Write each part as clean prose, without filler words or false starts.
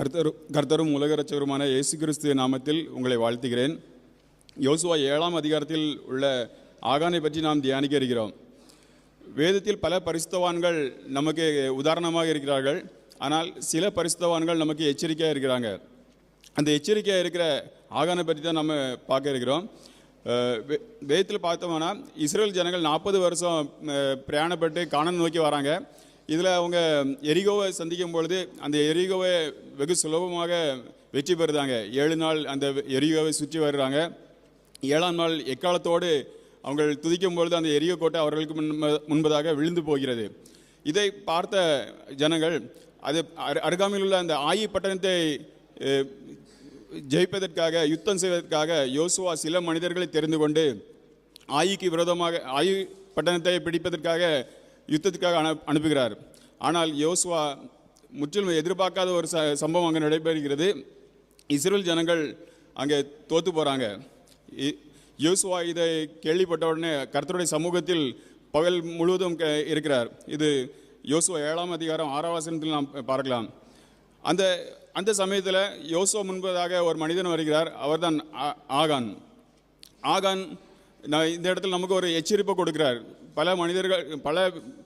கர்த்தரும் உலக இரட்சகருமான இயேசு கிறிஸ்து நாமத்தில் உங்களை வாழ்த்துகிறேன். யோசுவா 7ஆம் அதிகாரத்தில் உள்ள ஆகானை பற்றி நாம் தியானிக்க இருக்கிறோம். வேதத்தில் பல பரிசுத்தவான்கள் நமக்கு உதாரணமாக இருக்கிறார்கள். ஆனால் சில பரிசுத்தவான்கள் நமக்கு எச்சரிக்கையாக இருக்கிறாங்க. அந்த எச்சரிக்கையாக இருக்கிற ஆகானை பற்றி தான் நம்ம பார்க்க இருக்கிறோம். வேதத்தில் பார்த்தோம்னா இஸ்ரேல் ஜனங்கள் 40 வருஷம் பிரயாணப்பட்டு கானான் நோக்கி வராங்க. இதில் அவங்க எரிகோவை சந்திக்கும் பொழுது அந்த எரிகோவை வெகு சுலபமாக வெற்றி பெறுதாங்க. 7 நாள் அந்த எரிகோவை சுற்றி வருகிறாங்க. 7ஆம் நாள் எக்காலத்தோடு அவங்க துதிக்கும் பொழுது அந்த எரிகோ கோட்டை அவர்களுக்கு முன்பதாக விழுந்து போகிறது. இதை பார்த்த ஜனங்கள் அது அருகாமையில் உள்ள அந்த ஆயி பட்டணத்தை ஜெயிப்பதற்காக யுத்தம் செய்வதற்காக யோசுவா சில மனிதர்களை தெரிந்து கொண்டு ஆயிக்கு விரோதமாக ஆயி பட்டணத்தை பிடிப்பதற்காக யுத்தத்துக்காக அனுப்புகிறார். ஆனால் யோசுவா முற்றிலும் எதிர்பார்க்காத ஒரு சம்பவம் அங்கே நடைபெறுகிறது. இஸ்ரேல் ஜனங்கள் அங்கே தோற்று போகிறாங்க. யோசுவா இதை கேள்விப்பட்ட உடனே கர்த்தருடைய சமூகத்தில் பகல் முழுவதும் இருக்கிறார். இது யோசுவா 7ஆம் அதிகாரம் 6ஆம் வசனத்தில் நாம் பார்க்கலாம். அந்த சமயத்தில் யோசுவா முன்பதாக ஒரு மனிதன் வருகிறார். அவர்தான் ஆகான். இந்த இடத்துல நமக்கு ஒரு எச்சரிப்பை கொடுக்கிறார். பல மனிதர்கள் பல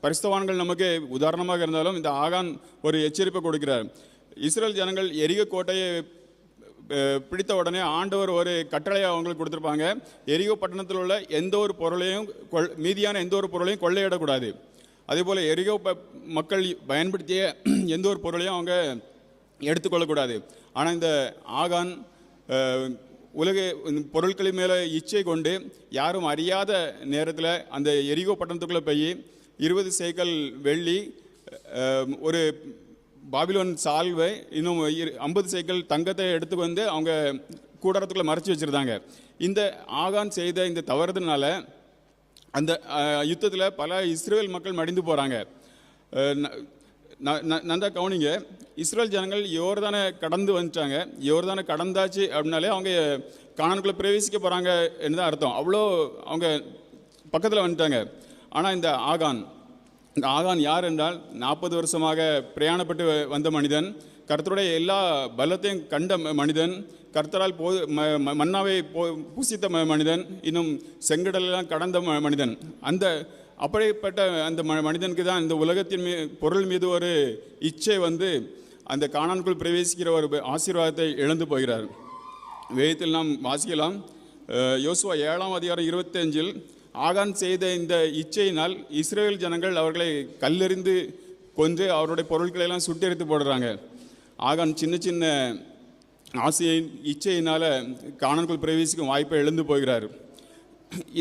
பரிசுத்தவான்கள் நமக்கு உதாரணமாக இருந்தாலும் இந்த ஆகான் ஒரு எச்சரிப்பை கொடுக்கிறார். இஸ்ரேல் ஜனங்கள் எரிகோ கோட்டையை பிடித்த உடனே ஆண்டவர் ஒரு கட்டளையை அவங்களுக்கு கொடுத்துருப்பாங்க. எரிகோ பட்டணத்தில் உள்ள எந்த ஒரு பொருளையும் மீதியான எந்த ஒரு பொருளையும் கொள்ளையிடக்கூடாது. அதே போல் எரிகோ மக்கள் பயன்படுத்திய எந்த ஒரு பொருளையும் அவங்க எடுத்துக்கொள்ளக்கூடாது. ஆனால் இந்த ஆகான் உலக பொருட்களின் மேலே இச்சை கொண்டு யாரும் அறியாத நேரத்தில் அந்த எரிகோ பட்டணத்துக்குள்ளே போய் 20 சேக்கல் வெள்ளி, ஒரு பாபிலோன் சால்வை, இன்னும் 50 சேக்கல் தங்கத்தை எடுத்து வந்து அவங்க கூடாரத்துக்குள்ளே மறைச்சி வச்சுருந்தாங்க. இந்த ஆகான் செய்த இந்த தவறுதனால அந்த யுத்தத்தில் பல இஸ்ரேல் மக்கள் மடிந்து போகிறாங்க. நந்தா கவனிங்க, இஸ்ரேல் ஜனங்கள் யோர்தானை கடந்து வந்துட்டாங்க. யோர்தானை கடந்தாச்சு அப்படின்னாலே அவங்க கானானுக்குள்ளே பிரவேசிக்க போகிறாங்க என்று தான் அர்த்தம். அவ்வளோ அவங்க பக்கத்தில் வந்துட்டாங்க. ஆனால் இந்த ஆகான் யார் என்றால் 40 வருஷமாக பிரயாணப்பட்டு வந்த மனிதன், கர்த்தருடைய எல்லா பலத்தையும் கண்ட மனிதன், கர்த்தரால் மன்னாவை பூசித்த மனிதன், இன்னும் செங்கடலெல்லாம் கடந்த மனிதன். அப்படிப்பட்ட அந்த மனிதனுக்கு தான் இந்த உலகத்தின் பொருள் மீது ஒரு இச்சை வந்து அந்த கானானுக்குள் பிரவேசிக்கிற ஒரு ஆசீர்வாதத்தை இழந்து போகிறார். வேதத்தில் நாம் வாசிக்கலாம். யோசுவா 7ஆம் அதிகாரம் 25 ஆகான் செய்த இந்த இச்சையினால் இஸ்ரேல் ஜனங்கள் அவர்களை கல்லெறிந்து கொன்று அவருடைய பொருட்களெல்லாம் சுட்டெரித்து போடுறாங்க. ஆகான் சின்ன சின்ன இச்சையினால் கானானுக்குள் பிரவேசிக்கும் வாய்ப்பை இழந்து போகிறார்.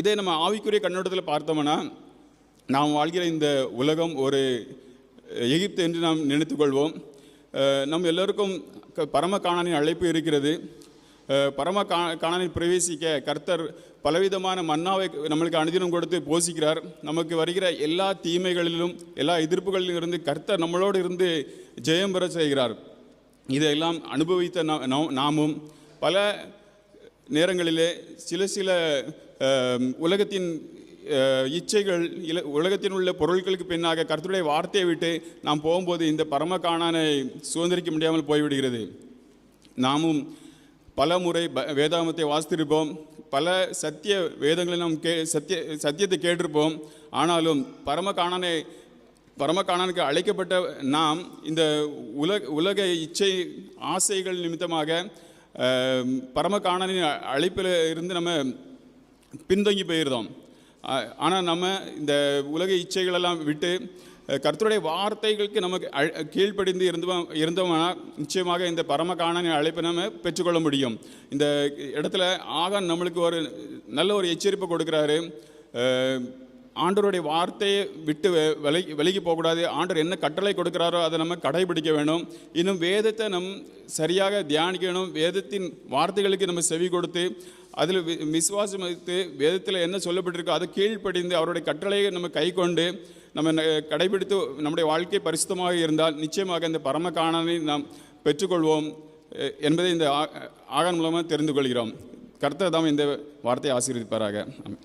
இதை நம்ம ஆவிக்குரிய கண்ணோட்டத்தில் பார்த்தோம்னா நாம் வாழ்கிற இந்த உலகம் ஒரு எகிப்து என்று நாம் நினைத்துக்கொள்வோம். நம் எல்லோருக்கும் பரம கானானின் அழைப்பு இருக்கிறது. பரம கானானில் பிரவேசிக்க கர்த்தர் பலவிதமான மன்னாவை நம்மளுக்கு அனுதினம் கொடுத்து போஷிக்கிறார். நமக்கு வருகிற எல்லா தீமைகளிலும் எல்லா எதிர்ப்புகளிலும் இருந்து கர்த்தர் நம்மளோடு இருந்து ஜெயம் பெற செய்கிறார். இதையெல்லாம் அனுபவித்த நாமும் பல நேரங்களிலே சில உலகத்தின் இச்சைகள் உலகத்தில் உள்ள பொருட்களுக்கு பின்னாக கர்த்தருடைய வார்த்தையை விட்டு நாம் போகும்போது இந்த பரம கானானை சுதந்திரிக்க முடியாமல் போய்விடுகிறது. நாமும் பல முறை வேதாகமத்தை வாசித்திருப்போம். பல சத்திய வேதங்களை நாம் சத்தியத்தை கேட்டிருப்போம். ஆனாலும் பரம கானானுக்கு அழைக்கப்பட்ட நாம் இந்த உலக இச்சை ஆசைகள் நிமித்தமாக பரம கானானின் அழைப்பில் இருந்து நம்ம பின்தங்கி போயிருந்தோம். ஆனால் நம்ம இந்த உலக இச்சைகளெல்லாம் விட்டு கர்த்தருடைய வார்த்தைகளுக்கு நமக்கு கீழ்ப்படிந்து இருந்தோம்னா நிச்சயமாக இந்த பரம கானானின் அழைப்பை நம்ம பெற்றுக்கொள்ள முடியும். இந்த இடத்துல ஆகான் நம்மளுக்கு ஒரு நல்ல ஒரு எச்சரிப்பை கொடுக்குறாரு. ஆண்டவருடைய வார்த்தையை விட்டு விலகி போகக்கூடாது. ஆண்டவர் என்ன கட்டளை கொடுக்குறாரோ அதை நம்ம கடைபிடிக்க வேணும். இன்னும் வேதத்தை சரியாக தியானிக்கணும். வேதத்தின் வார்த்தைகளுக்கு நம்ம செவி கொடுத்து அதில் விசுவாசம் வைத்து வேதத்தில் என்ன சொல்லப்பட்டிருக்கோ அதை கீழ்ப்படிந்து அவருடைய கட்டளையை நம்ம கை கொண்டு நம்ம கடைபிடித்து நம்முடைய வாழ்க்கை பரிசுத்தமாக இருந்தால் நிச்சயமாக இந்த பரம கானானை நாம் பெற்றுக்கொள்வோம் என்பதை இந்த ஆகான் மூலமாக தெரிந்து கொள்கிறோம். கர்த்தர் தாம் இந்த வார்த்தையை ஆசீர்வதிப்பாராக. ஆமென்.